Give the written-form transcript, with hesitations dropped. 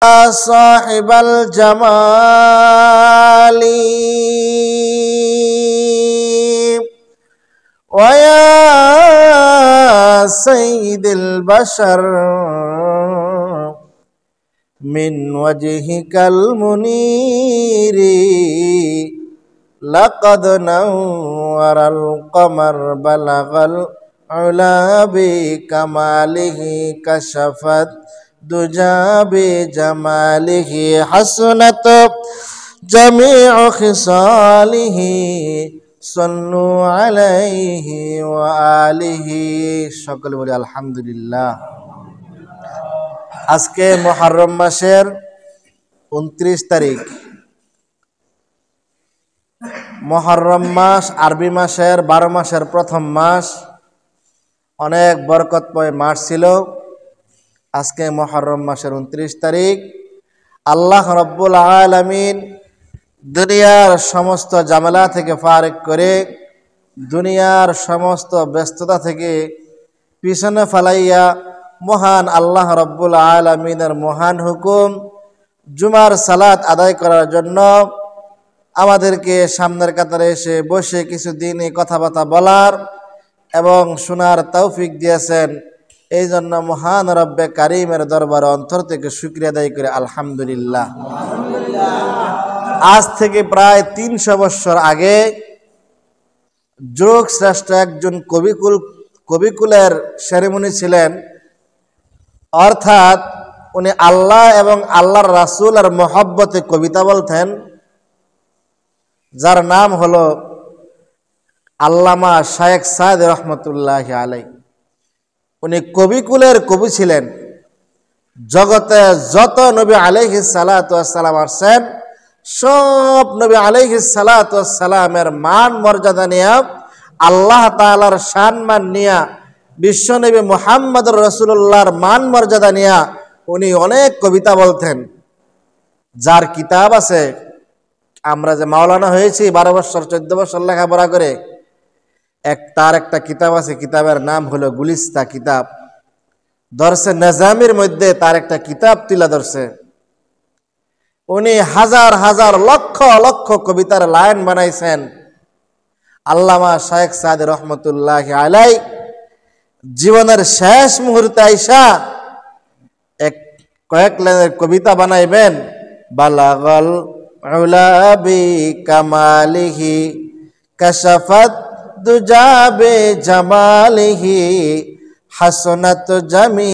صاحب الجمال ويا سيد البشر من وجهك المنير لقد نور القمر بلغ العلا بكماله كشفت دجى بجماله حسنت جميع خصاله صلوا عليه وآله সকলে বলি আলহামদুলিল্লাহ। আজকে মুহররম মাসের 29 তারিখ। মুহররম মাস আরবি মাসের 12 মাসের প্রথম মাস, অনেক বরকতময় মাস ছিল। আজকে মুহররম মাসের 29 তারিখ। আল্লাহ রাব্বুল আলামিন দুনিয়ার সমস্ত ঝামেলা থেকে ফারিক করে, দুনিয়ার সমস্ত ব্যস্ততা থেকে পিছনে ফেলাইয়া মহান আল্লাহ রাব্বুল আলামিনের মহান হুকুম জুমার সালাত আদায় করার জন্য আমাদেরকে সামনের কাতারে এসে বসে কিছু দিনই কথাবার্তা বলার এবং শোনার তৌফিক দিয়েছেন। এই জন্য মহান রব্বে কারিমের দরবারে অন্তর থেকে শুকরিয়া আদায় করে আলহামদুলিল্লাহ। আজ থেকে প্রায় 300 বছর আগে যুগ শ্রেষ্ঠ একজন কবিকুলের সেরেমনি ছিলেন, অর্থাৎ উনি আল্লাহ এবং আল্লাহর রাসূল আর মহব্বতে কবিতা বলতেন, যার নাম হলো আল্লামা শায়েখ সাদ রহমতুল্লাহি আলাইহি। উনি কবিকুলের কবি ছিলেন। জগতে যত নবী আলাইহিস সালাতু ওয়াস সালাম আসছেন, সব নবী আলাইহিস সালাতু ওয়াস সালামের মান মর্যাদা নিয়ে, আল্লাহ তাআলার সম্মান নিয়ে, বিশ্ব নবী মুহাম্মদুর রাসূলুল্লাহর মান মর্যাদা নিয়ে উনি অনেক কবিতা বলতেন। যার কিতাব আছে, আমরা যে মাওলানা হয়েছি 12 বছর 14 বছর লেখাপড়া করে, তার একটা কিতাব আছে, কিতাবের নাম হলো গুলিস্তা কিতাব। দরসে নিজামের মধ্যে তার একটা কিতাব তুলে ধরছে। উনি হাজার হাজার লক্ষ লক্ষ কবিতার লাইন বানাইছেন। আল্লামা শায়েখ সাদ রহমতুল্লাহি আলাইহি জীবনের শেষ মুহূর্তে আইসা কয়েক লাইনের কবিতা বানাইবেন। বালাগাল উলা বিকামালিহি কাশাফাত দুজা বিজামালিহি হাসনাত জামি